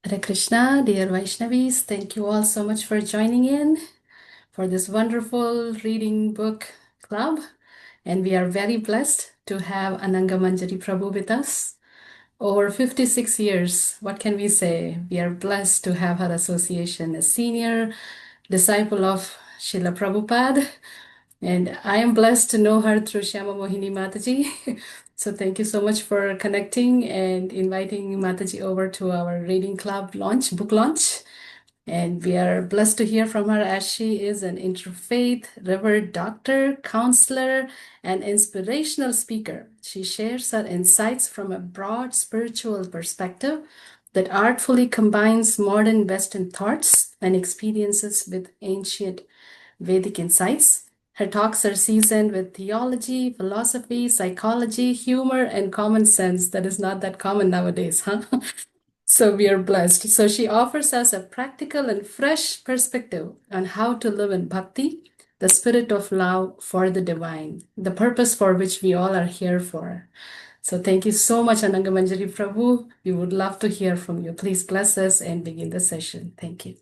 Hare Krishna, dear Vaishnavis, thank you all so much for joining in for this wonderful reading book club. And we are very blessed to have Ananga Manjari Prabhu with us. Over 56 years, what can we say? We are blessed to have her association, a senior disciple of Srila Prabhupada. And I am blessed to know her through Shyama Mohini Mataji. So thank you so much for connecting and inviting Mataji over to our reading club launch, book launch. And we are blessed to hear from her as she is an interfaith, revered doctor, counselor, and inspirational speaker. She shares her insights from a broad spiritual perspective that artfully combines modern Western thoughts and experiences with ancient Vedic insights. Her talks are seasoned with theology, philosophy, psychology, humor, and common sense. That is not that common nowadays, huh? So we are blessed. So she offers us a practical and fresh perspective on how to live in bhakti, the spirit of love for the divine, the purpose for which we all are here for. So thank you so much, Ananga Manjari Prabhu. We would love to hear from you. Please bless us and begin the session. Thank you.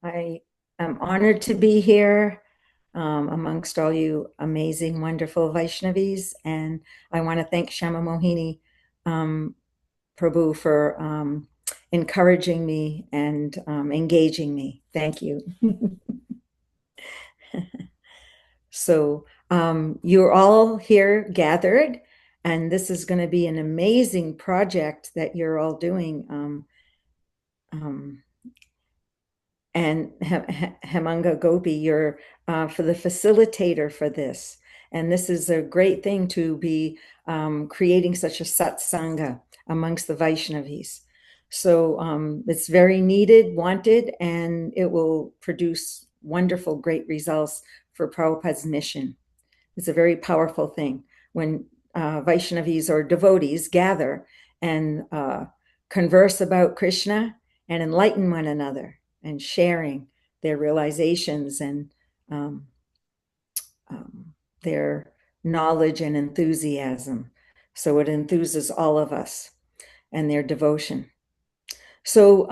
I am honored to be here amongst all you amazing, wonderful Vaishnavis. And I want to thank Shama Mohini Prabhu for encouraging me and engaging me. Thank you. So you're all here gathered, and this is going to be an amazing project that you're all doing. And Hemanga Gopi, you're for the facilitator for this. And this is a great thing to be creating such a satsanga amongst the Vaishnavis. So it's very needed, wanted, and it will produce wonderful, great results for Prabhupada's mission. It's a very powerful thing when Vaishnavis or devotees gather and converse about Krishna and enlighten one another and sharing their realizations and their knowledge and enthusiasm. So it enthuses all of us and their devotion. So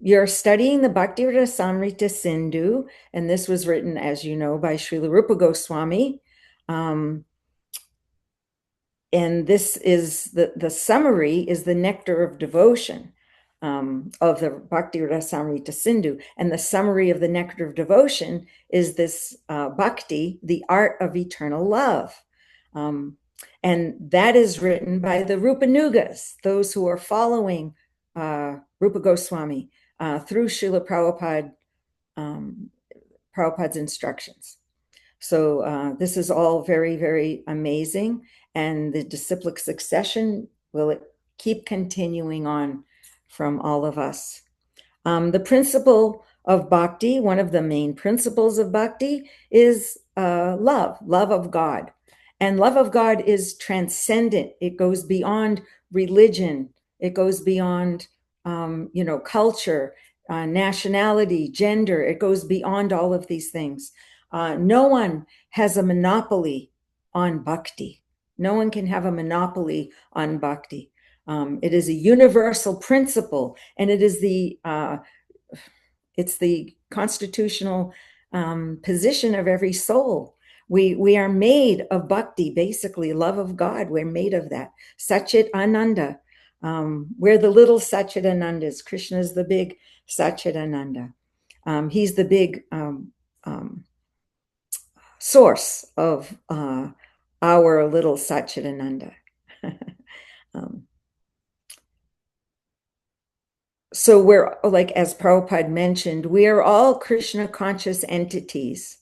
you're studying the Bhakti Rasamrita Sindhu, and this was written, as you know, by Srila Rupa Goswami. And this is the summary is the nectar of devotion of the Bhakti Rasamrita Sindhu. And the summary of the nectar of devotion is this bhakti, the art of eternal love. And that is written by the Rupanugas, those who are following Rupa Goswami through Srila Prabhupada's instructions. So this is all very, very amazing. And the disciplic succession will keep continuing on from all of us. The principle of bhakti, one of the main principles of bhakti is love of God. And love of God is transcendent. It goes beyond religion. It goes beyond, culture, nationality, gender. It goes beyond all of these things. No one has a monopoly on bhakti. No one can have a monopoly on bhakti. It is a universal principle, and it is it's the constitutional position of every soul. We are made of bhakti, basically love of God. We're made of that. Satchit Ananda. We're the little Satchit Anandas. Krishna is the big Satchit Ananda. He's the big source of our little Satchitananda. So we're like, as Prabhupada mentioned, we are all Krishna conscious entities.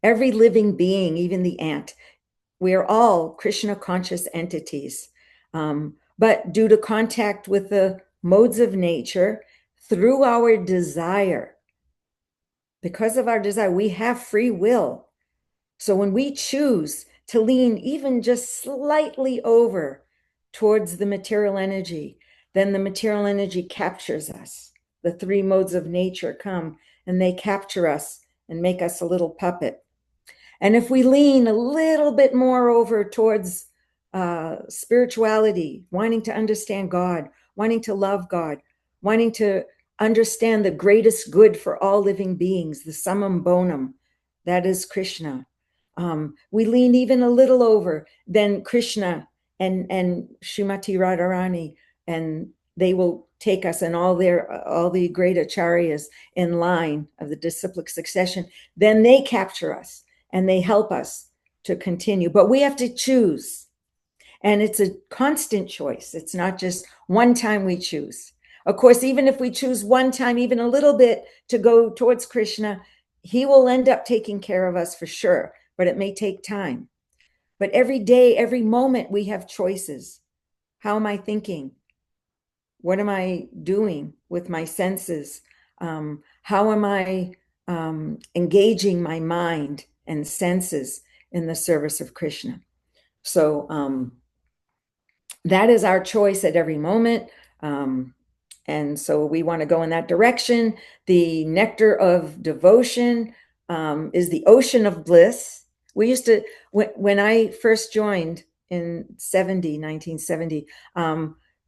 Every living being, even the ant, we are all Krishna conscious entities. But due to contact with the modes of nature, through our desire, because of our desire, we have free will. So when we choose to lean even just slightly over towards the material energy, then the material energy captures us. The three modes of nature come and they capture us and make us a little puppet. And if we lean a little bit more over towards spirituality, wanting to understand God, wanting to love God, wanting to understand the greatest good for all living beings, the summum bonum, that is Krishna. We lean even a little over, then Krishna and Srimati Radharani, and they will take us and all the great acharyas in line of the disciplic succession. Then they capture us and they help us to continue. But we have to choose. And it's a constant choice. It's not just one time we choose. Of course, even if we choose one time, even a little bit to go towards Krishna, he will end up taking care of us for sure, but it may take time. But every day, every moment, we have choices. How am I thinking? What am I doing with my senses? How am I engaging my mind and senses in the service of Krishna? So that is our choice at every moment. And so we want to go in that direction. The nectar of devotion is the ocean of bliss. We used to, when I first joined in 1970,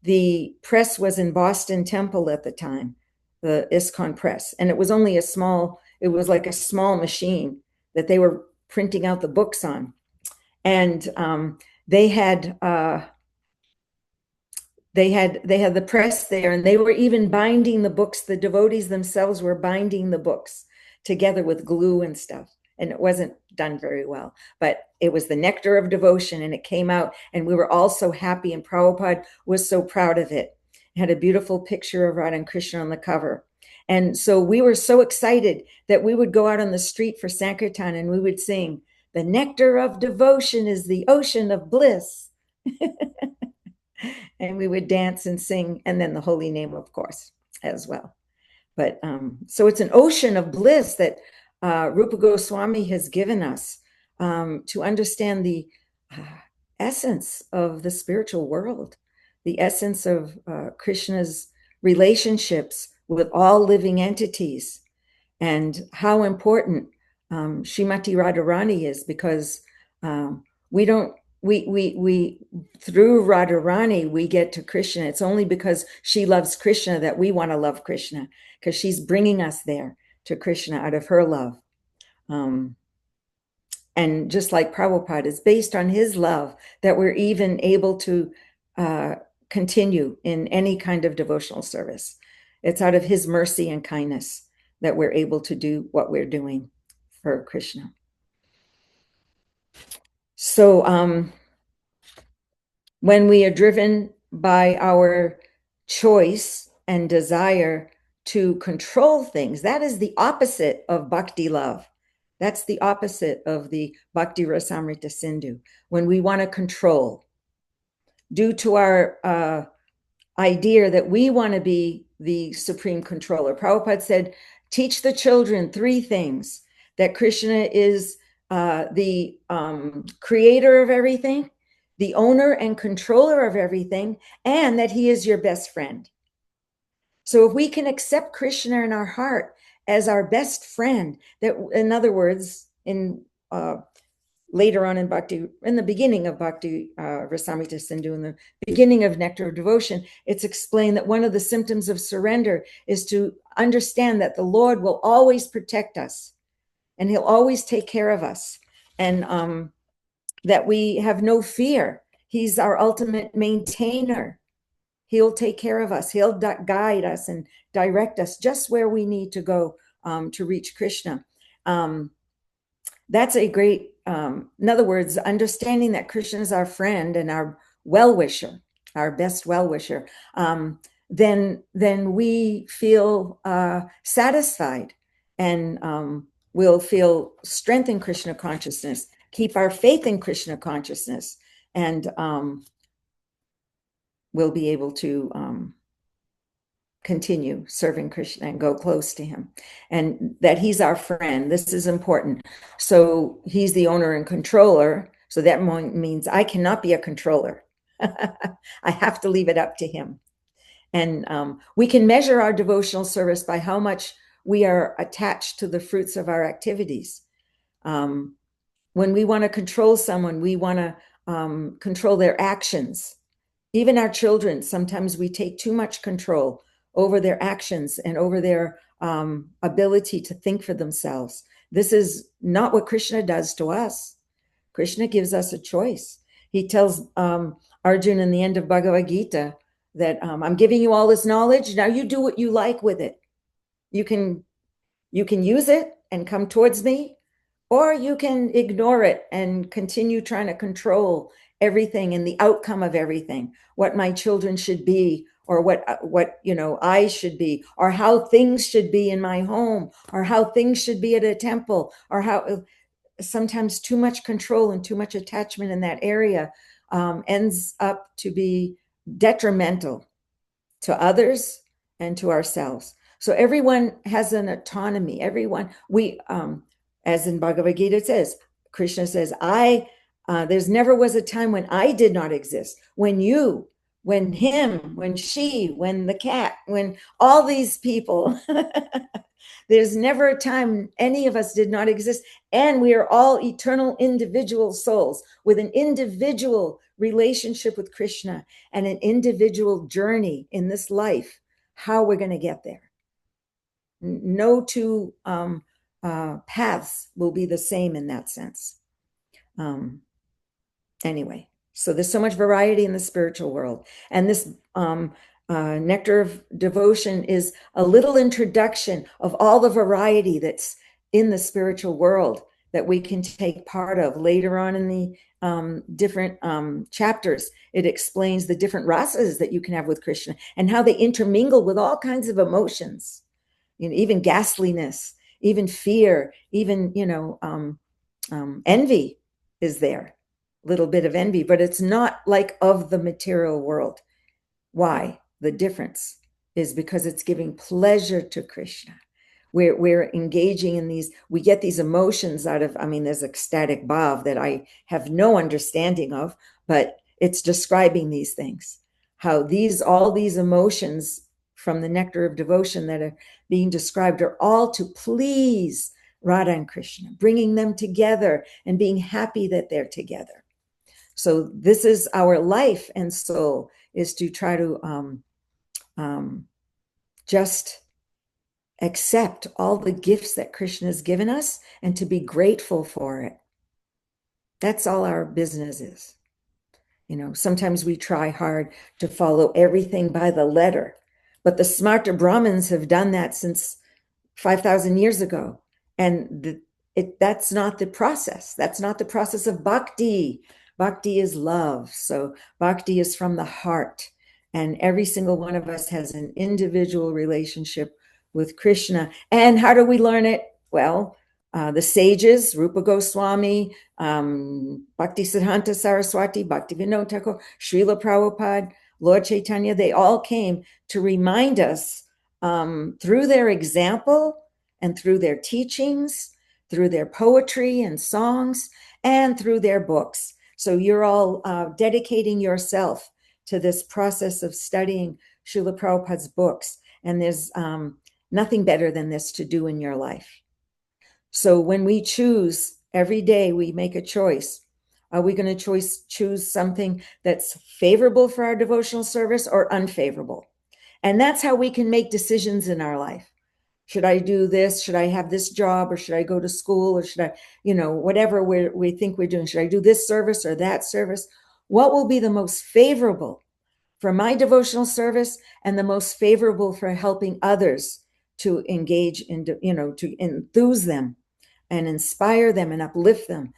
the press was in Boston Temple at the time, the ISKCON press. And it was only it was like a small machine that they were printing out the books on. And they had the press there, and they were even binding the books. The devotees themselves were binding the books together with glue and stuff. And it wasn't done very well, but it was the nectar of devotion, and it came out, and we were all so happy, and Prabhupada was so proud of it. It had a beautiful picture of Radha and Krishna on the cover. And so we were so excited that we would go out on the street for Sankirtan and we would sing, "The nectar of devotion is the ocean of bliss." And we would dance and sing, and then the holy name, of course, as well. But so it's an ocean of bliss that Rupa Goswami has given us to understand the essence of the spiritual world, the essence of Krishna's relationships with all living entities, and how important Srimati Radharani is, because we through Radharani we get to Krishna. It's only because she loves Krishna that we want to love Krishna, because she's bringing us there to Krishna out of her love. And just like Prabhupada, is based on his love that we're even able to continue in any kind of devotional service. It's out of his mercy and kindness that we're able to do what we're doing for Krishna. So when we are driven by our choice and desire to control things, that is the opposite of bhakti love. That's the opposite of the Bhakti Rasamrita Sindhu, when we want to control due to our idea that we want to be the supreme controller. Prabhupada said, teach the children 3 things: that Krishna is the creator of everything, the owner and controller of everything, and that he is your best friend. So if we can accept Krishna in our heart as our best friend, that, in other words, in later on in Bhakti, in the beginning of Bhakti Rasamrita Sindhu, in the beginning of Nectar of Devotion, it's explained that one of the symptoms of surrender is to understand that the Lord will always protect us and he'll always take care of us, and that we have no fear. He's our ultimate maintainer. He'll take care of us. He'll guide us and direct us just where we need to go to reach Krishna. That's a great, in other words, understanding that Krishna is our friend and our well-wisher, our best well-wisher, then we feel satisfied, and we'll feel strength in Krishna consciousness, keep our faith in Krishna consciousness, and we'll be able to continue serving Krishna and go close to him, and that he's our friend. This is important. So he's the owner and controller. So that means I cannot be a controller. I have to leave it up to him. And we can measure our devotional service by how much we are attached to the fruits of our activities. When we want to control someone, we want to control their actions. Even our children, sometimes we take too much control over their actions and over their ability to think for themselves. This is not what Krishna does to us. Krishna gives us a choice. He tells Arjuna in the end of Bhagavad Gita that I'm giving you all this knowledge. Now you do what you like with it. You can use it and come towards me, or you can ignore it and continue trying to control everything and the outcome of everything, what my children should be, or what I should be, or how things should be in my home, or how things should be at a temple, or how sometimes too much control and too much attachment in that area ends up to be detrimental to others and to ourselves. So everyone has an autonomy. Everyone, as in Bhagavad Gita it says, Krishna says, there's never was a time when I did not exist. When you, when him, when she, when the cat, when all these people, there's never a time any of us did not exist. And we are all eternal individual souls with an individual relationship with Krishna and an individual journey in this life, how we're going to get there. No two paths will be the same in that sense. Anyway, so there's so much variety in the spiritual world. And this Nectar of Devotion is a little introduction of all the variety that's in the spiritual world that we can take part of. Later on in the different chapters, it explains the different rasas that you can have with Krishna and how they intermingle with all kinds of emotions, even ghastliness, even fear, even, envy is there, a little bit of envy, but it's not like of the material world. Why? The difference is because it's giving pleasure to Krishna. We're engaging in these, we get these emotions out of, there's ecstatic bhav that I have no understanding of, but it's describing these things, how all these emotions from the Nectar of Devotion that are being described are all to please Radha and Krishna, bringing them together and being happy that they're together. So this is our life and soul, is to try to just accept all the gifts that Krishna has given us and to be grateful for it. That's all our business is. Sometimes we try hard to follow everything by the letter, but the smarter Brahmins have done that since 5,000 years ago. And that's not the process. That's not the process of bhakti. Bhakti is love. So bhakti is from the heart. And every single one of us has an individual relationship with Krishna. And how do we learn it? Well, the sages, Rupa Goswami, Bhakti Siddhanta Saraswati, Bhakti Vinod Thakur, Srila Prabhupada, Lord Chaitanya, they all came to remind us through their example and through their teachings, through their poetry and songs, and through their books. So you're all dedicating yourself to this process of studying Srila Prabhupada's books. And there's nothing better than this to do in your life. So when we choose, every day we make a choice. Are we going to choose something that's favorable for our devotional service or unfavorable? And that's how we can make decisions in our life. Should I do this? Should I have this job? Or should I go to school? Or should I, whatever we think we're doing, should I do this service or that service? What will be the most favorable for my devotional service and the most favorable for helping others to engage in, to enthuse them and inspire them and uplift them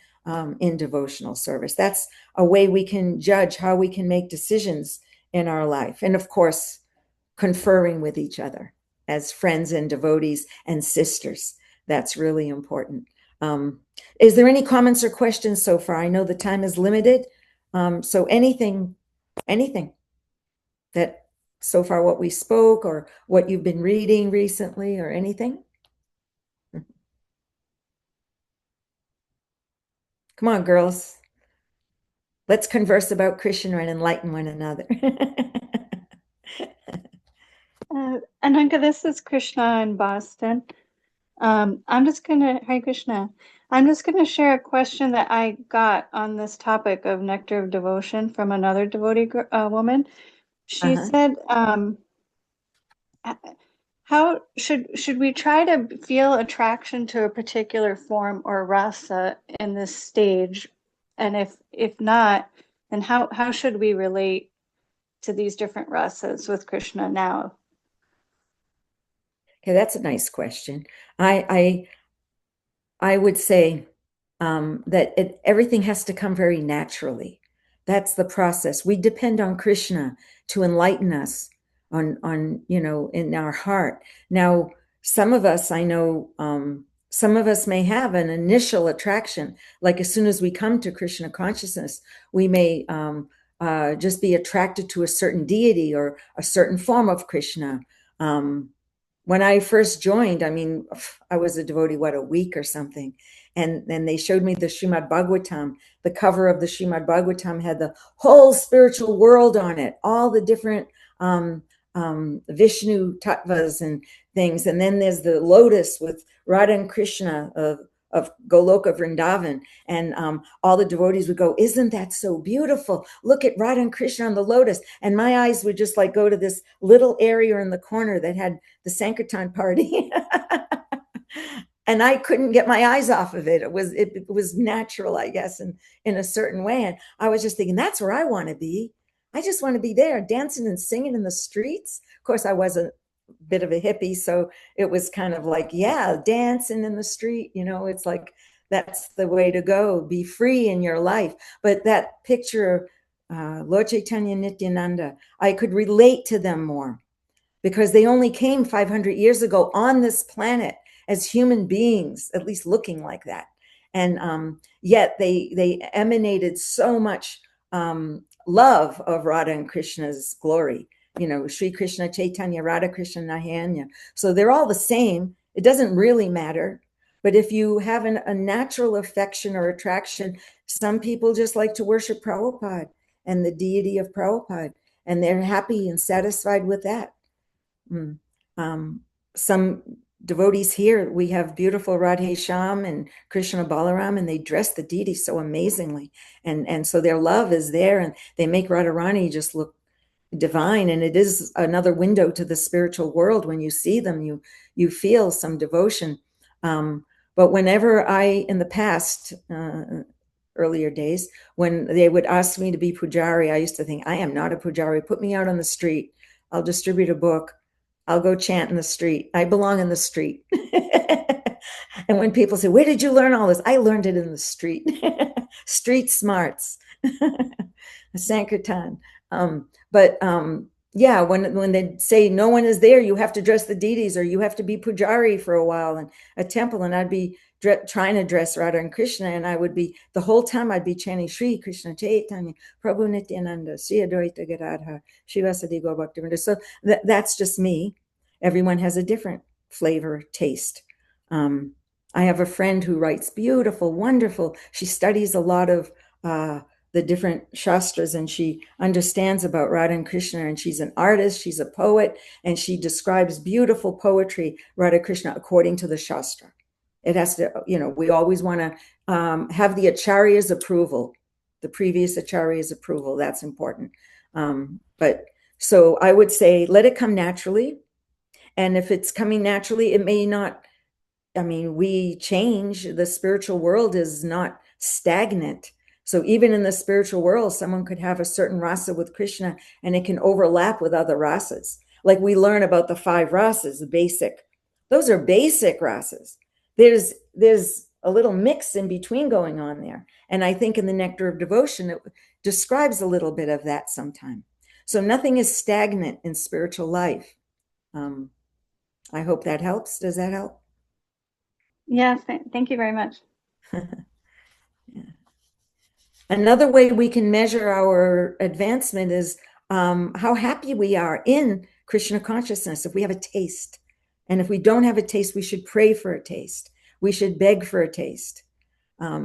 in devotional service? That's a way we can judge how we can make decisions in our life. And of course, conferring with each other as friends and devotees and sisters. That's really important. Is there any comments or questions so far? I know the time is limited. So anything that so far what we spoke or what you've been reading recently or anything? Come on, girls. Let's converse about Krishna and enlighten one another. Ananga, this is Krishna in Boston. Hare Krishna. I'm just gonna share a question that I got on this topic of Nectar of Devotion from another devotee woman. She said, How should we try to feel attraction to a particular form or rasa in this stage? And if not, then how should we relate to these different rasas with Krishna now? Okay, that's a nice question. I would say that everything has to come very naturally. That's the process. We depend on Krishna to enlighten us on in our heart. Now, some of us, I know, some of us may have an initial attraction. Like as soon as we come to Krishna consciousness, we may just be attracted to a certain deity or a certain form of Krishna. When I first joined, I mean, I was a devotee, what, a week or something. And then they showed me the Srimad Bhagavatam. The cover of the Srimad Bhagavatam had the whole spiritual world on it, all the different Vishnu tattvas and things. And then there's the lotus with Radha and Krishna of Goloka Vrindavan. And all the devotees would go, isn't that so beautiful? Look at Radha and Krishna on the lotus. And my eyes would just like go to this little area in the corner that had the Sankirtan party. And I couldn't get my eyes off of it. It was natural, I guess, in a certain way. And I was just thinking, that's where I want to be. I just want to be there dancing and singing in the streets. Of course, I was a bit of a hippie, so it was kind of like, yeah, dancing in the street, it's like, that's the way to go, be free in your life. But that picture of Lord Chaitanya Nityananda, I could relate to them more because they only came 500 years ago on this planet as human beings, at least looking like that. And yet they emanated so much love of Radha and Krishna's glory. Sri Krishna Chaitanya, Radha Krishna Nayanya. So they're all the same. It doesn't really matter. But if you have a natural affection or attraction, some people just like to worship Prabhupada and the deity of Prabhupada, and they're happy and satisfied with that. Some devotees here, we have beautiful Radhe Shyam and Krishna Balaram, and they dress the deity so amazingly. And so their love is there, and they make Radharani just look divine. And it is another window to the spiritual world. When you see them, you feel some devotion. But whenever in the past, earlier days, when they would ask me to be pujari, I used to think, I am not a pujari. Put me out on the street. I'll distribute a book. I'll go chant in the street. I belong in the street. And when people say, where did you learn all this? I learned it in the street. Street smarts. Sankirtan. Yeah, when they say no one is there, you have to dress the deities, or you have to be pujari for a while in a temple. And I'd be trying to dress Radha and Krishna, and I would be, the whole time I'd be chanting Sri Krishna Chaitanya, Prabhu Nityananda, Sri Advaita Gadadhar, Shivasadi Gaur Bhaktivinoda. So that's just me. Everyone has a different flavor, taste. I have a friend who writes beautiful, wonderful. She studies a lot of the different shastras, and she understands about Radha and Krishna, and she's an artist, she's a poet, and she describes beautiful poetry, Radha Krishna, according to the shastra. It has to, we always want to have the acharya's approval, the previous acharya's approval. That's important. But so I would say, let it come naturally. And if it's coming naturally, it may not, we change. The spiritual world is not stagnant. So even in the spiritual world, someone could have a certain rasa with Krishna, and it can overlap with other rasas. Like we learn about the 5 rasas, the basic. Those are basic rasas. There's a little mix in between going on there. And I think in the Nectar of Devotion, it describes a little bit of that sometime. So nothing is stagnant in spiritual life. I hope that helps. Does that help? Yes, thank you very much. Yeah. Another way we can measure our advancement is how happy we are in Krishna consciousness, if we have a taste. And if we don't have a taste, we should pray for a taste. We should beg for a taste.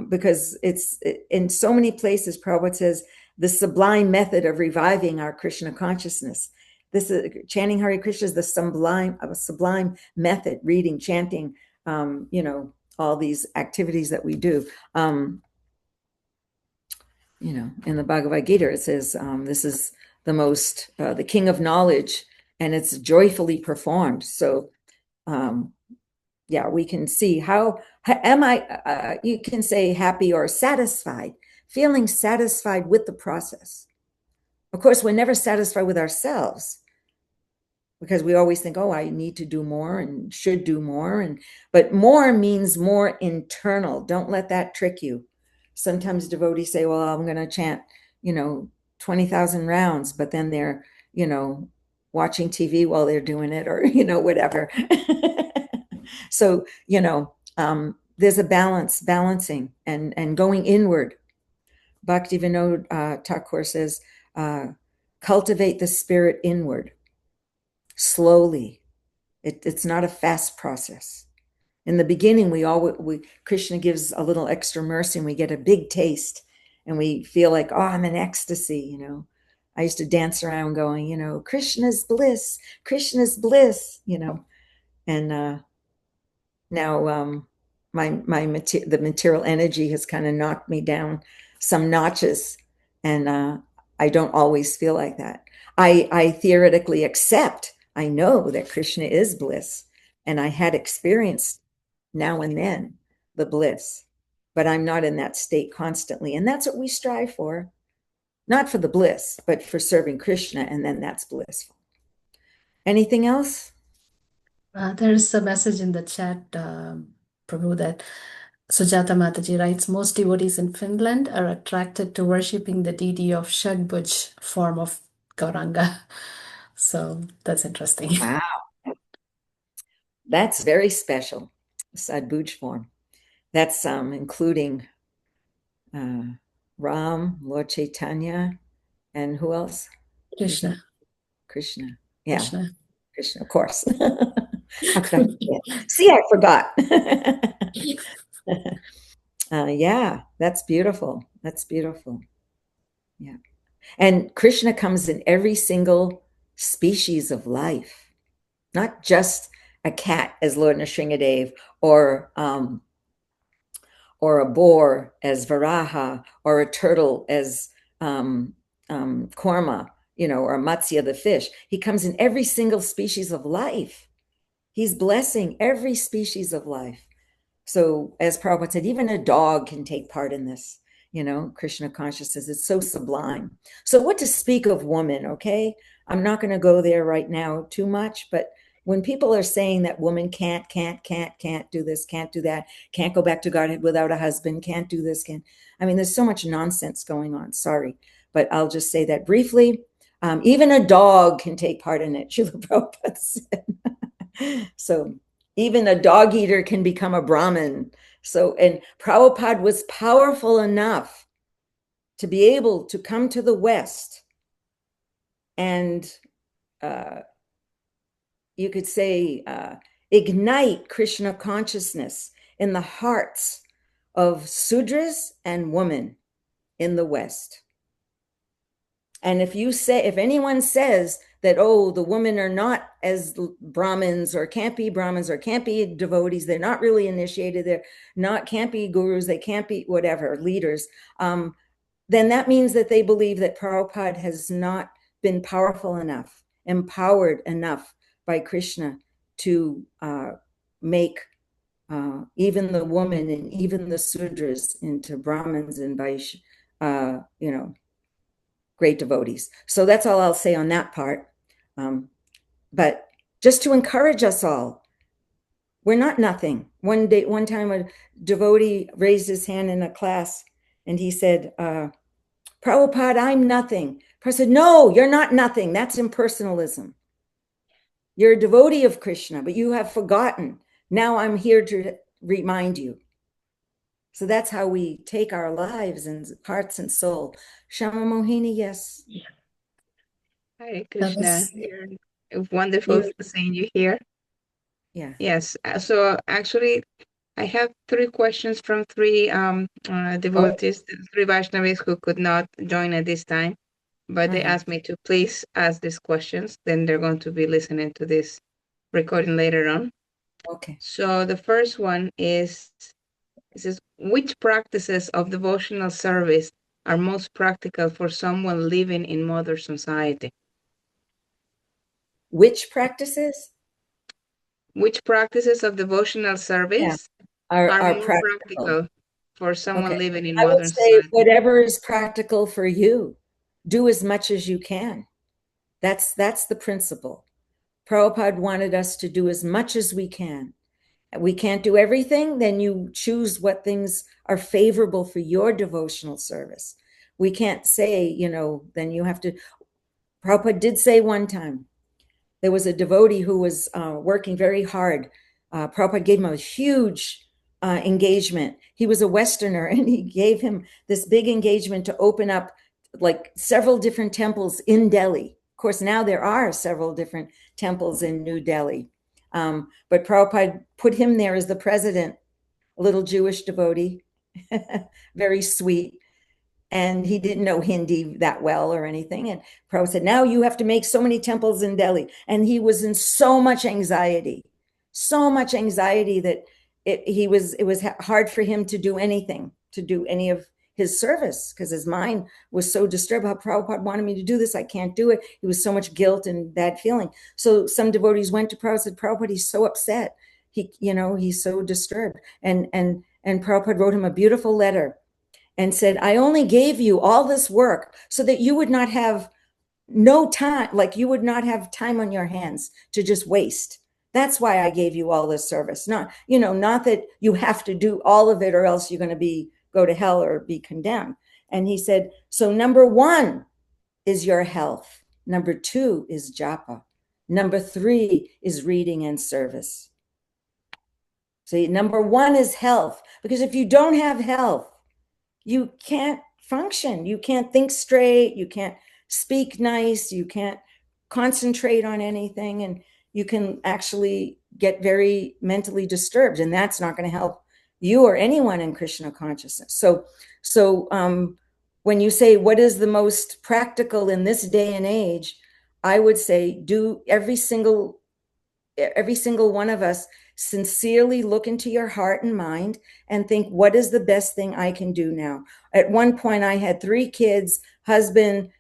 Because it's in so many places, Prabhupada says, the sublime method of reviving our Krishna consciousness. This is chanting Hare Krishna is the sublime method, reading, chanting, all these activities that we do. In the Bhagavad Gita, it says, this is the king of knowledge and it's joyfully performed. So, yeah, we can see how am I, you can say happy or satisfied, feeling satisfied with the process. Of course, we're never satisfied with ourselves because we always think, oh, I need to do more and should do more. But more means more internal. Don't let that trick you. Sometimes devotees say, well, I'm going to chant, 20,000 rounds, but then they're, watching TV while they're doing it, or, whatever. So, there's a balancing and going inward. Bhakti Vinod Thakur says, cultivate the spirit inward, slowly. It's not a fast process. In the beginning, Krishna gives a little extra mercy, and we get a big taste, and we feel like, oh, I'm in ecstasy. I used to dance around going, Krishna's bliss, Krishna's bliss. And now the material energy has kind of knocked me down some notches, and I don't always feel like that. I theoretically accept, I know that Krishna is bliss, and I had experienced now and then the bliss, but I'm not in that state constantly. And that's what we strive for, not for the bliss, but for serving Krishna, and then that's blissful. Anything else? There's a message in the chat, Prabhu, that Sujata Mataji writes, most devotees in Finland are attracted to worshipping the deity of Shadbhuj form of Gauranga. So that's interesting. Wow. That's very special, Sadbhuj form. That's including Ram, Lord Chaitanya, and who else? Krishna. Krishna. Yeah. Krishna, of course. How could I forget? See, I forgot. Yeah, that's beautiful. That's beautiful. Yeah. And Krishna comes in every single species of life, not just a cat as Lord Nrsingadev, or a boar as Varaha, or a turtle as Korma, or Matsya the fish. He comes in every single species of life. He's blessing every species of life. So as Prabhupada said, even a dog can take part in this. Krishna consciousness is so sublime. So what to speak of woman, okay? I'm not going to go there right now too much, but when people are saying that woman can't do this, can't do that, can't go back to Godhead without a husband, can't do this, there's so much nonsense going on. Sorry, but I'll just say that briefly. Even a dog can take part in it, Srila Prabhupada said. So even a dog eater can become a Brahmin. So, and Prabhupada was powerful enough to be able to come to the West and you could say ignite Krishna consciousness in the hearts of Sudras and women in the West. And if anyone says that, oh, the women are not as Brahmins, or can't be Brahmins, or can't be devotees, they're not really initiated, can't be gurus, they can't be whatever, leaders, then that means that they believe that Prabhupada has not been powerful enough, empowered enough by Krishna to make even the woman and even the Sudras into Brahmins and great devotees. So that's all I'll say on that part. But just to encourage us all, we're not nothing. One time a devotee raised his hand in a class and he said, Prabhupada, I'm nothing. Prabhupada said, no, you're not nothing. That's impersonalism. You're a devotee of Krishna, but you have forgotten. Now I'm here to remind you. So that's how we take our lives and hearts and soul. Shama Mohini, yes. Hare Krishna. Wonderful seeing you here. Yeah. Yes. So actually, I have 3 questions from 3 devotees, 3 Vaishnavis who could not join at this time, but they asked me to please ask these questions. Then they're going to be listening to this recording later on. Okay. So the first one is, it says, which practices of devotional service are most practical for someone living in modern society? Which practices? Which practices of devotional service are more practical for someone living in I would modern say society? whatever is practical for you, do as much as you can. That's the principle. Prabhupada wanted us to do as much as we can. We can't do everything, then you choose what things are favorable for your devotional service. We can't say, then you have to. Prabhupada did say one time, there was a devotee who was working very hard. Prabhupada gave him a huge engagement. He was a Westerner, and he gave him this big engagement to open up like several different temples in Delhi. Of course, now there are several different temples in New Delhi. But Prabhupada put him there as the president, a little Jewish devotee, very sweet. And he didn't know Hindi that well or anything. And Prabhupada said, now you have to make so many temples in Delhi. And he was in so much anxiety that it was hard for him to do anything, to do any of his service, because his mind was so disturbed. How Prabhupada wanted me to do this, I can't do it. It was so much guilt and bad feeling. So some devotees went to Prabhupada and said, Prabhupada, he's so upset. He's so disturbed. And Prabhupada wrote him a beautiful letter and said, I only gave you all this work so that you would not have no time, like you would not have time on your hands to just waste. That's why I gave you all this service. Not that you have to do all of it or else you're going to go to hell or be condemned. And he said, so number 1 is your health. Number 2 is japa. Number 3 is reading and service. So number 1 is health, because if you don't have health, you can't function. You can't think straight. You can't speak nice. You can't concentrate on anything. And you can actually get very mentally disturbed. And that's not going to help you or anyone in Krishna consciousness. So when you say what is the most practical in this day and age, I would say do every single one of us sincerely look into your heart and mind and think, what is the best thing I can do now? At one point, I had 3 kids, husband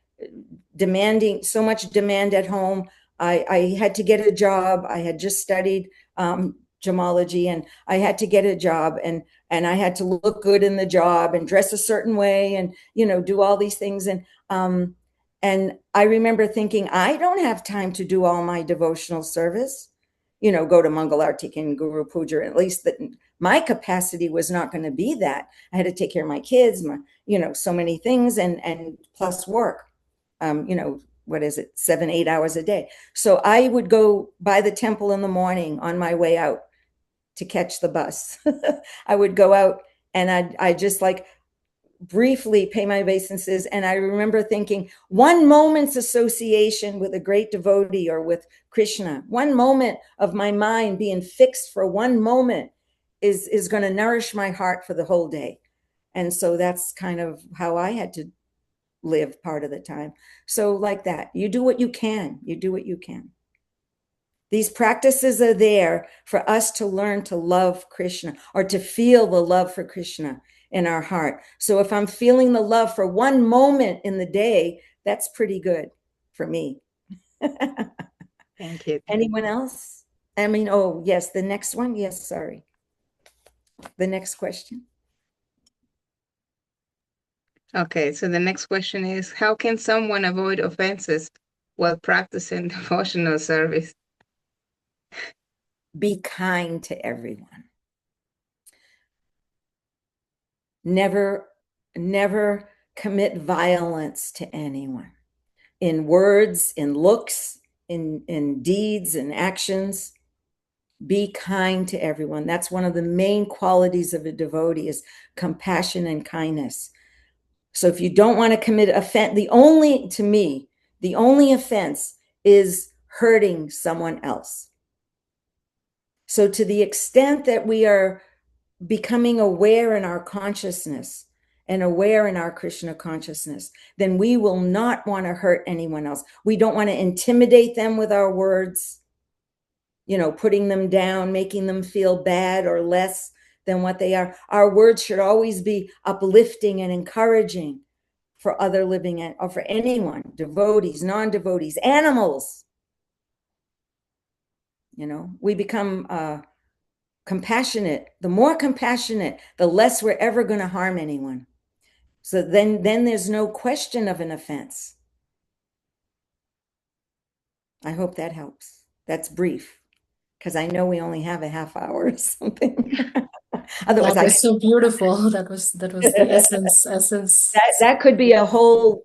demanding, so much demand at home. I had to get a job. I had just studied gemology, and I had to get a job, and I had to look good in the job and dress a certain way and, do all these things. And I remember thinking, I don't have time to do all my devotional service. Go to Mangal Artik and Guru Puja. At least that my capacity was not going to be that. I had to take care of my kids, so many things, and plus work. What is it, 7-8 hours a day. So I would go by the temple in the morning on my way out to catch the bus. I would go out and I just briefly pay my obeisances. And I remember thinking, one moment's association with a great devotee or with Krishna, one moment of my mind being fixed for one moment is going to nourish my heart for the whole day. And so that's kind of how I had to live part of the time. So like that, you do what you can. These practices are there for us to learn to love Krishna, or to feel the love for Krishna in our heart. So if I'm feeling the love for one moment in the day, that's pretty good for me. Thank you. Anyone else? Oh, yes, the next one. Yes, sorry. The next question. Okay, so the next question is, how can someone avoid offenses while practicing devotional service? Be kind to everyone. Never commit violence to anyone, in words, in looks, in deeds, in actions. Be kind to everyone. That's one of the main qualities of a devotee, is compassion and kindness. So if you don't want to commit offense, the only offense is hurting someone else. So to the extent that we are becoming aware in our consciousness and aware in our Krishna consciousness, then we will not want to hurt anyone else. We don't want to intimidate them with our words, putting them down, making them feel bad or less than what they are. Our words should always be uplifting and encouraging for other living, or for anyone, devotees, non-devotees, animals. We become compassionate. The more compassionate, the less we're ever going to harm anyone. So then there's no question of an offense. I hope that helps. That's brief, because I know we only have a half hour or something. Otherwise, That was so beautiful. That was the essence. that could be a whole,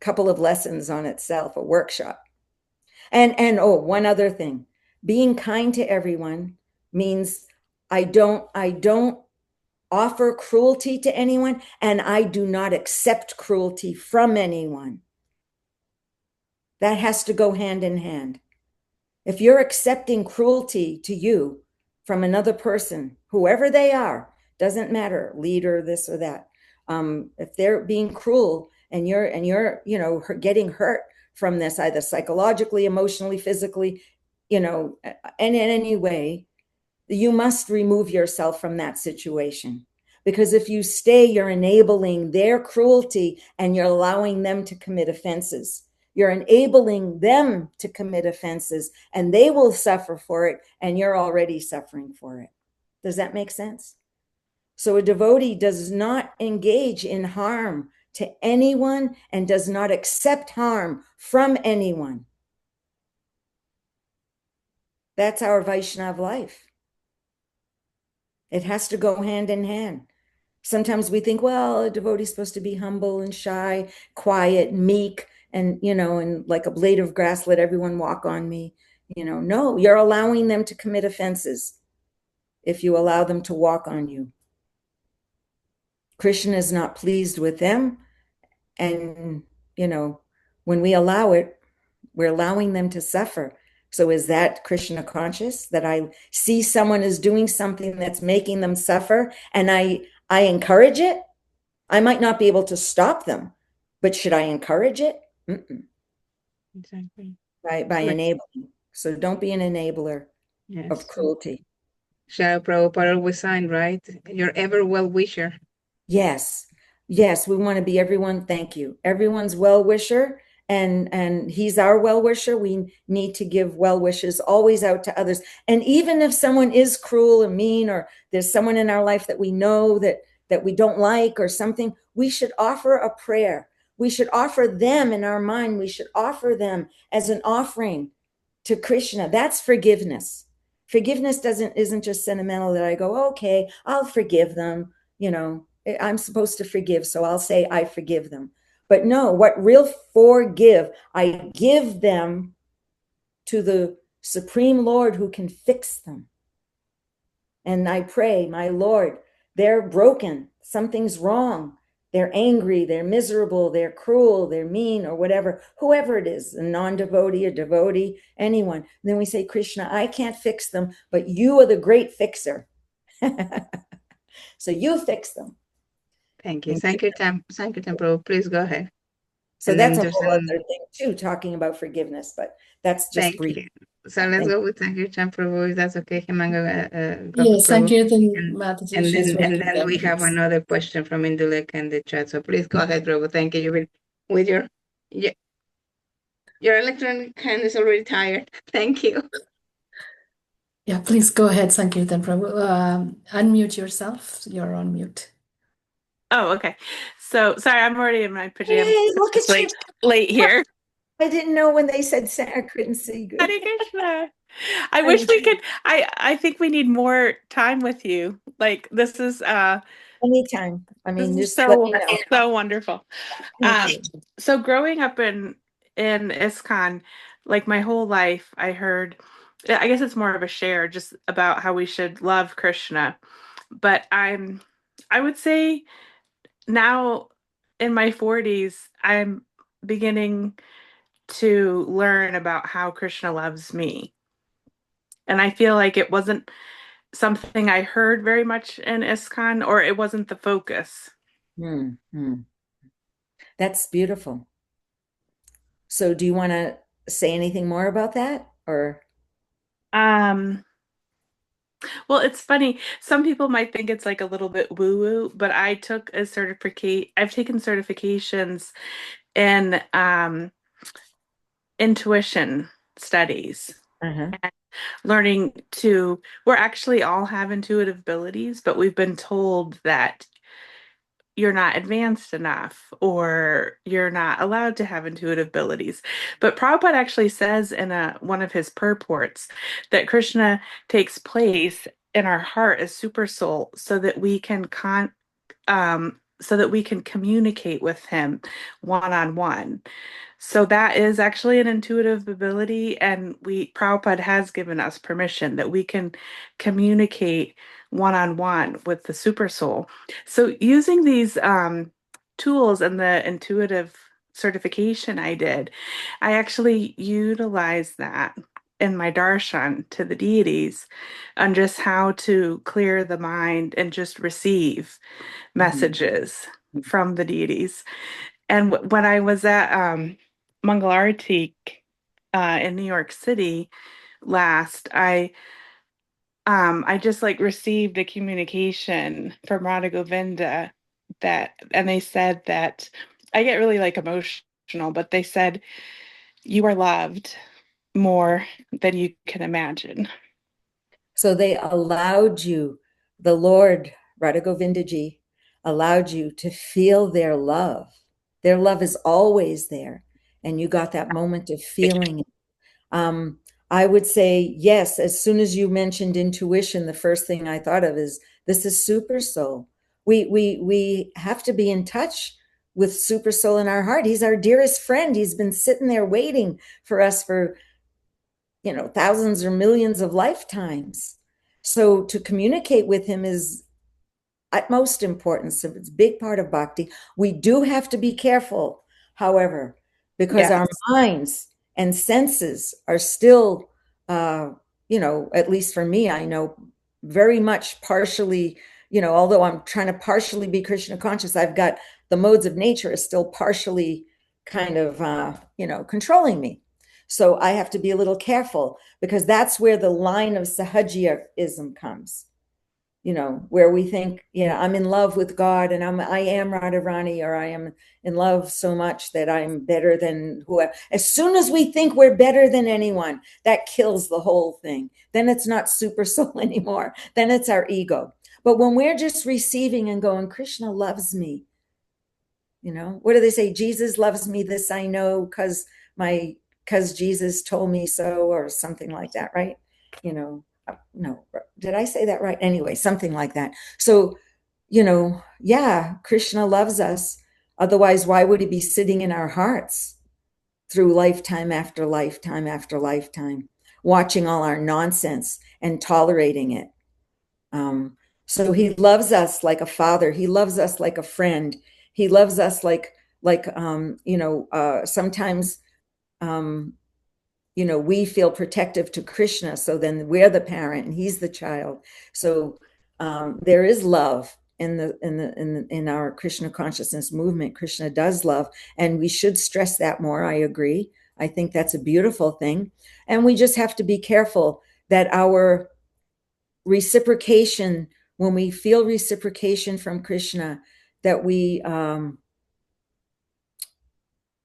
couple of lessons on itself, a workshop. And oh, one other thing, being kind to everyone means I don't offer cruelty to anyone, and I do not accept cruelty from anyone. That has to go hand in hand. If you're accepting cruelty to you from another person, whoever they are, doesn't matter, leader, this or that. If they're being cruel and you're getting hurt from this, either psychologically, emotionally, physically, and in any way, you must remove yourself from that situation. Because if you stay, you're enabling their cruelty and you're allowing them to commit offenses. You're enabling them to commit offenses and they will suffer for it, and you're already suffering for it. Does that make sense? So a devotee does not engage in harm to anyone and does not accept harm from anyone. That's our Vaishnav life. It has to go hand in hand. Sometimes we think, well, a devotee is supposed to be humble and shy, quiet, meek, and, and like a blade of grass, let everyone walk on me. No, you're allowing them to commit offenses if you allow them to walk on you. Krishna is not pleased with them. And, when we allow it, we're allowing them to suffer. So is that Krishna conscious, that I see someone is doing something that's making them suffer and I encourage it? I might not be able to stop them, but should I encourage it? Mm-mm. Exactly. By enabling. So don't be an enabler of cruelty. Srila Prabhupada always signed, right? Your ever well-wisher. Yes. We want to be everyone's well-wisher. And he's our well-wisher. We need to give well wishes always out to others. And even if someone is cruel or mean, or there's someone in our life that we know that we don't like or something, we should offer a prayer. We should offer them in our mind. We should offer them as an offering to Krishna. That's forgiveness. Forgiveness isn't just sentimental that I go, okay, I'll forgive them. I'm supposed to forgive, so I'll say I forgive them. But no, what real forgive, I give them to the Supreme Lord who can fix them. And I pray, my Lord, they're broken. Something's wrong. They're angry, they're miserable, they're cruel, they're mean, or whatever, whoever it is, a non-devotee, a devotee, anyone. And then we say, Krishna, I can't fix them, but you are the great fixer. So you fix them. Thank you. Sankirtan Prabhu, please go ahead. So that's a whole other thing too, talking about forgiveness, but that's just brief. Thank you. So let's go with Sankirtan Prabhu, if that's okay. Yes, Sankirtan Mataji. And then we have another question from Indulek in the chat. So please go ahead, Prabhu. Thank you. You've been with your electronic hand is already tired. Thank you. Yeah, please go ahead, Sankirtan Prabhu. Unmute yourself. You're on mute. Oh, okay. So sorry, I'm already in my pajamas. Hey, look at you. Late here. I didn't know when they said I couldn't see good. Hare Krishna. I wish we could. I think we need more time with you. Like this is anytime. I mean, just so wonderful. So growing up in ISKCON, like my whole life, I heard. I guess it's more of a share, just about how we should love Krishna. But I would say now in my 40s, I'm beginning to learn about how Krishna loves me. And I feel like it wasn't something I heard very much in ISKCON, or it wasn't the focus. That's beautiful. So do you want to say anything more about that, or? Well, it's funny. Some people might think it's like a little bit woo-woo, but I took a certificate. I've taken certifications in intuition studies, Uh-huh. learning to, we're actually all have intuitive abilities, but we've been told that you're not advanced enough or you're not allowed to have intuitive abilities. But Prabhupada actually says in one of his purports that Krishna takes place in our heart as super soul so that we can communicate with him one on one. So that is actually an intuitive ability, and Prabhupada has given us permission that we can communicate one on one with the super soul. So using these tools and the intuitive certification I did, I actually utilized that in my darshan to the deities on just how to clear the mind and just receive messages from the deities. And when I was at Mangalarti in New York City last, I just like received a communication from Radha Govinda and they said that I get really like emotional, but they said you are loved more than you can imagine. So they allowed you, the Lord, Radha Govindaji, allowed you to feel their love. Their love is always there. And you got that moment of feeling it. I would say, yes, as soon as you mentioned intuition, the first thing I thought of is this is super soul. We have to be in touch with super soul in our heart. He's our dearest friend. He's been sitting there waiting for us for, thousands or millions of lifetimes. So to communicate with him is utmost importance. It's a big part of bhakti. We do have to be careful, however, because our minds and senses are still, at least for me, I know very much partially, although I'm trying to partially be Krishna conscious, I've got the modes of nature is still partially kind of, controlling me. So I have to be a little careful because that's where the line of Sahajiaism comes. Where we think, I'm in love with God and I am Radharani, or I am in love so much that I'm better than whoever. As soon as we think we're better than anyone, that kills the whole thing. Then it's not super soul anymore. Then it's our ego. But when we're just receiving and going, Krishna loves me, what do they say? Jesus loves me, this I know, because Jesus told me so, or something like that, right? No, did I say that right? Anyway, something like that. So, yeah, Krishna loves us. Otherwise, why would he be sitting in our hearts through lifetime after lifetime after lifetime, watching all our nonsense and tolerating it? So he loves us like a father. He loves us like a friend. He loves us sometimes, we feel protective to Krishna. So then we're the parent and he's the child. So there is love in our Krishna consciousness movement. Krishna does love, and we should stress that more. I agree. I think that's a beautiful thing. And we just have to be careful that our reciprocation, when we feel reciprocation from Krishna, that we,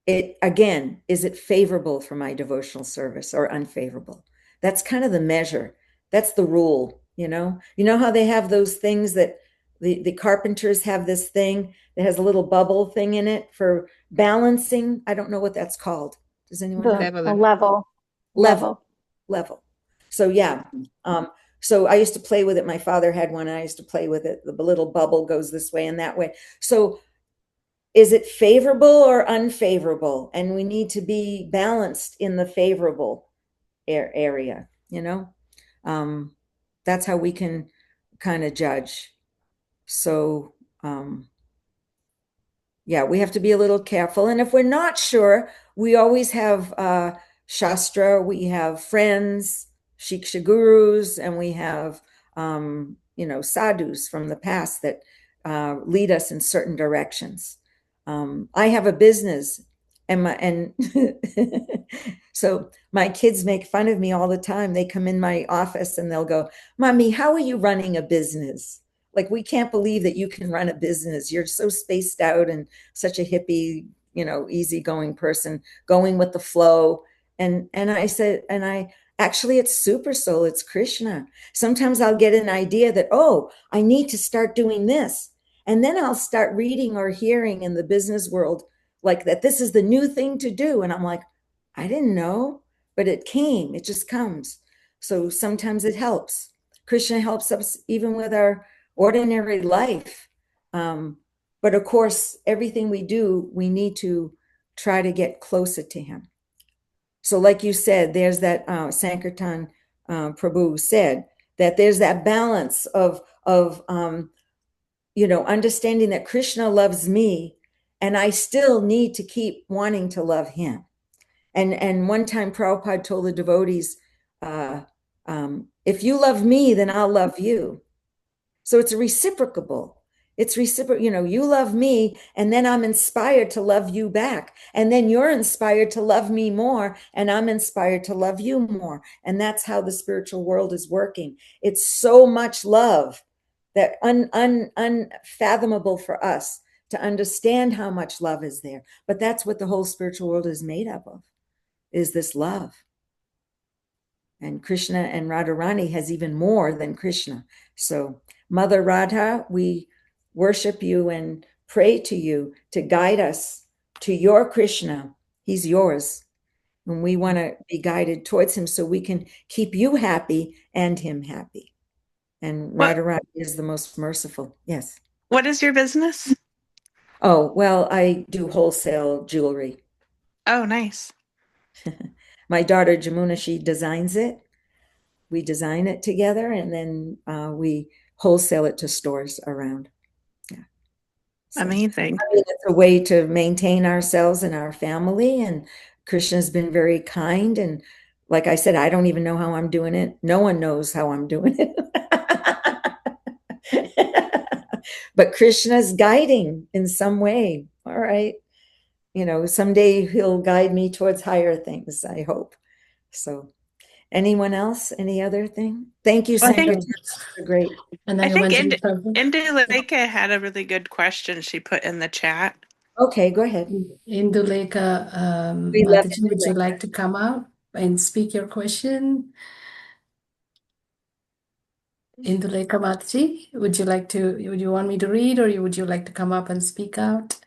is it favorable for my devotional service or unfavorable? That's kind of the measure. That's the rule, You know how they have those things that the carpenters have this thing that has a little bubble thing in it for balancing. I don't know what that's called. Does anyone know? Level. So yeah. So I used to play with it. My father had one and I used to play with it. The little bubble goes this way and that way. So is it favorable or unfavorable? And we need to be balanced in the favorable area, That's how we can kind of judge. So, yeah, we have to be a little careful. And if we're not sure, we always have Shastra, we have friends, Shiksha gurus, and we have, sadhus from the past that lead us in certain directions. I have a business and so my kids make fun of me all the time. They come in my office and they'll go, Mommy, how are you running a business? Like, we can't believe that you can run a business. You're so spaced out and such a hippie, easygoing person, going with the flow. And I said, actually, it's super soul, it's Krishna. Sometimes I'll get an idea that, oh, I need to start doing this. And then I'll start reading or hearing in the business world like that this is the new thing to do. And I'm like, I didn't know, but it came, it just comes. So sometimes it helps. Krishna helps us even with our ordinary life. But of course, everything we do, we need to try to get closer to him. So like you said, there's that Sankirtan Prabhu said that there's that balance of understanding that Krishna loves me and I still need to keep wanting to love him. And one time Prabhupada told the devotees, if you love me, then I'll love you. So it's reciprocal. It's reciprocal. You love me, and then I'm inspired to love you back. And then you're inspired to love me more, and I'm inspired to love you more. And that's how the spiritual world is working. It's so much love that unfathomable for us to understand how much love is there. But that's what the whole spiritual world is made up of, is this love. And Krishna and Radharani has even more than Krishna. So Mother Radha, we worship you and pray to you to guide us to your Krishna. He's yours. And we want to be guided towards him so we can keep you happy and him happy. And Radharani is the most merciful. Yes. What is your business? Oh, well, I do wholesale jewelry. Oh, nice. My daughter Jamuna, she designs it. We design it together, and then we wholesale it to stores around. Yeah. So, amazing. It's a way to maintain ourselves and our family. And Krishna's been very kind. And like I said, I don't even know how I'm doing it. No one knows how I'm doing it. But Krishna's guiding in some way. All right. Someday he'll guide me towards higher things, I hope. So anyone else? Any other thing? Thank you, Sankirtan. Great. I think Induleka had a really good question she put in the chat. Okay, go ahead. Induleka, Mataji, would you like to come out and speak your question? Induleka Mataji, would you want me to read, or would you like to come up and speak out?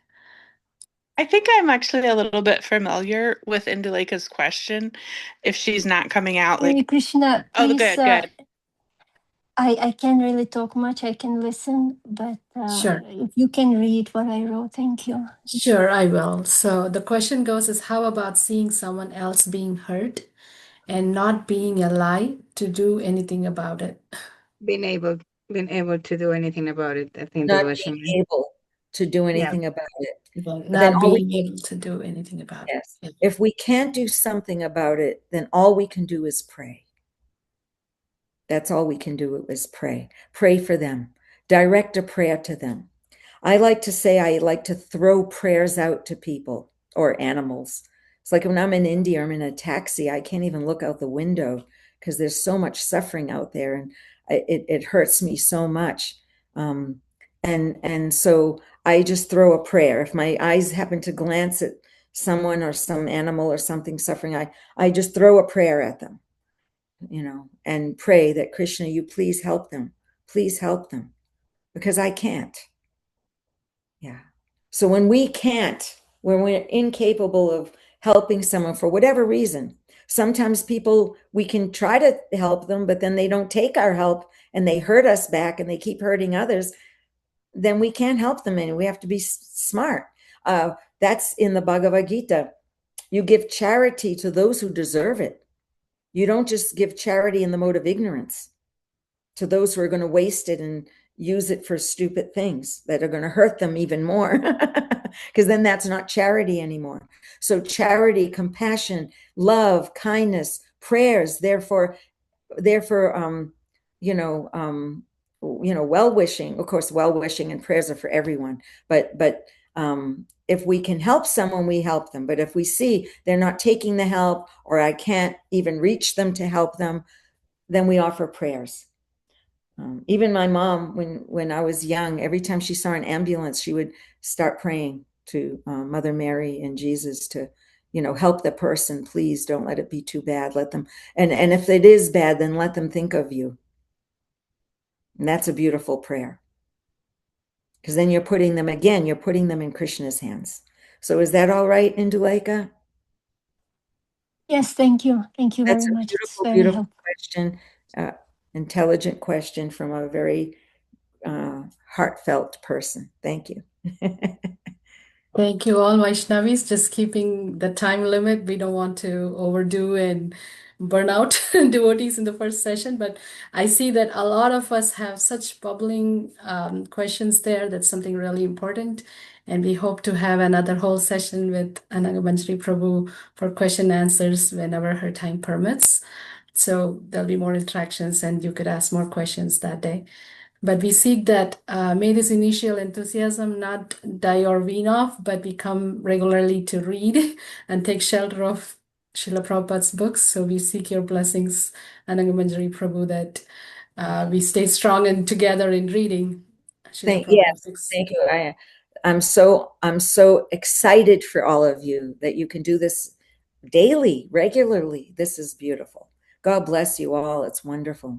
I think I'm actually a little bit familiar with Induleka's question. If she's not coming out, Hare Krishna, oh, please, good. I can't really talk much. I can listen, but Sure. if you can read what I wrote, thank you. Sure, I will. So the question goes is, how about seeing someone else being hurt and not being alive to do anything about it? Being able to do anything about it. I think Not that was being able to do anything about it. Not being able to do anything about it. Yes. If we can't do something about it, then all we can do is pray. That's all we can do is pray. Pray for them. Direct a prayer to them. I like to say I like to throw prayers out to people or animals. It's like when I'm in India, I'm in a taxi, I can't even look out the window because there's so much suffering out there, and it hurts me so much. And so I just throw a prayer. If my eyes happen to glance at someone or some animal or something suffering, I just throw a prayer at them, and pray that Krishna, you please help them. Please help them, because I can't. Yeah. So when we can't, when we're incapable of helping someone for whatever reason, sometimes we can try to help them, but then they don't take our help and they hurt us back and they keep hurting others. Then we can't help them, and we have to be smart. That's in the Bhagavad Gita. You give charity to those who deserve it. You don't just give charity in the mode of ignorance to those who are going to waste it and use it for stupid things that are going to hurt them even more, because then that's not charity anymore. So charity, compassion, love, kindness, prayers, therefore, well-wishing. Of course, well-wishing and prayers are for everyone, but if we can help someone, we help them. But if we see they're not taking the help, or I can't even reach them to help them, then we offer prayers. Even my mom, when I was young, every time she saw an ambulance, she would start praying to Mother Mary and Jesus to help the person. Please don't let it be too bad. Let them, and if it is bad, then let them think of you. And that's a beautiful prayer. Because then you're putting them in Krishna's hands. So is that all right, Induleka? Yes, thank you. Thank you That's very a much. It's beautiful, very beautiful helpful. question. Intelligent question from a very heartfelt person. Thank you. Thank you all, Vaishnavis. Just keeping the time limit. We don't want to overdo and burn out devotees in the first session, but I see that a lot of us have such bubbling questions there. That's something really important. And we hope to have another whole session with Ananga Manjari Prabhu for question answers whenever her time permits. So there'll be more interactions and you could ask more questions that day. But we seek that may this initial enthusiasm not die or wean off, but we come regularly to read and take shelter of Srila Prabhupada's books. So we seek your blessings, Ananga Manjari Prabhu, that we stay strong and together in reading Srila Prabhupada's books. Thank you. I'm so excited for all of you that you can do this daily, regularly. This is beautiful. God bless you all. It's wonderful.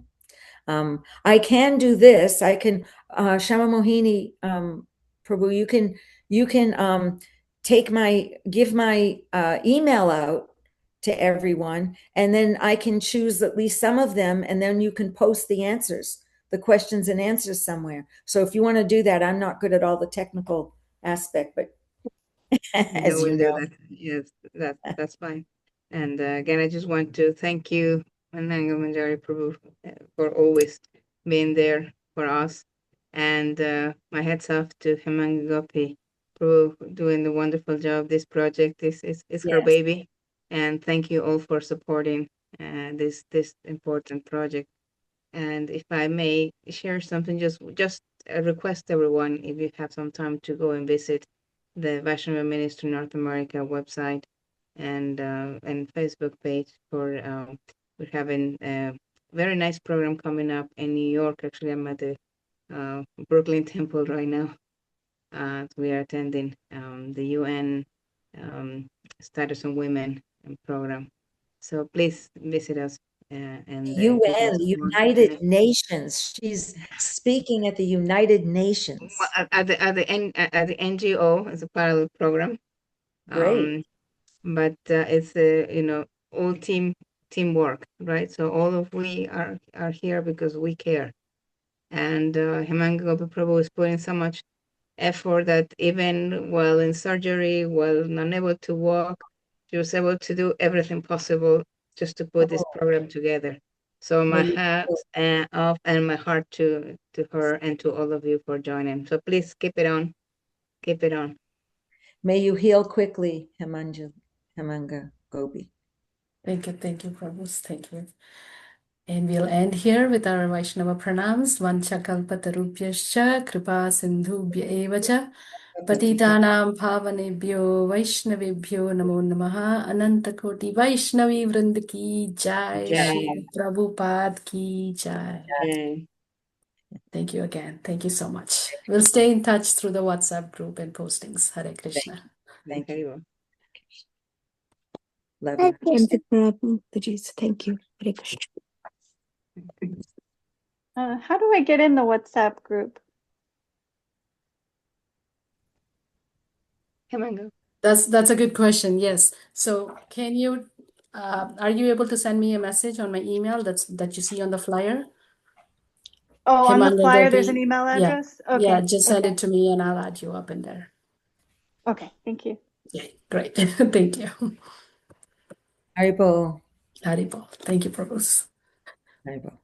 I can do this. I can, Shama Mohini, Prabhu, you can give my email out to everyone, and then I can choose at least some of them, and then you can post the answers, the questions and answers somewhere. So if you want to do that, I'm not good at all the technical aspect, but as We'll you do know. that. Yes, that's fine. And again, I just want to thank you, Ananga Manjari Prabhu, for always being there for us. And my hats off to Hemanga Gopi Prabhu doing the wonderful job. This project is her Yes. baby. And thank you all for supporting this important project. And if I may share something, just request everyone, if you have some time, to go and visit the Vaishnava Ministry North America website and Facebook page for we're having a very nice program coming up in New York. Actually, I'm at the Brooklyn Temple right now. We are attending the UN Status on Women program. So please visit us and give us UN, the more United information. Nations. She's speaking at the United Nations. Well, at the NGO as a parallel program. Great. But it's all teamwork, right? So all of we are here because we care. And Hemanga Gopi Prabhu is putting so much effort that even while in surgery, while not able to walk, she was able to do everything possible just to put this program together. So my hats off and my heart to her and to all of you for joining. So please keep it on. Keep it on. May you heal quickly, Hemanga Gopi. Thank you, Prabhu. Thank you. And we'll end here with our Vaishnava pranams. Vanchakalpatarubhyascha kripa sindhubhya evacha patitanam bhavanebhyo Vaishnavebhyo namo namaha Anantakoti Vaishnavi Vrind ki jai Shri Prabhupada ki jai. Jai. Thank you again. Thank you so much. We'll stay in touch through the WhatsApp group and postings. Hare Krishna. Thank you. Love Love you. Thank you. Hare Krishna. How do I get in the WhatsApp group? Hemanga. That's a good question. Yes. So can you are you able to send me a message on my email that you see on the flyer? Oh, on the Hemanga flyer, there's Gopi. an email Yeah. address? Okay. Yeah, just send Okay. it to me and I'll add you up in there. Okay. Thank you. Yeah, great. Thank you. Haribol. Haribol. Thank you, Prabhu. Haribol.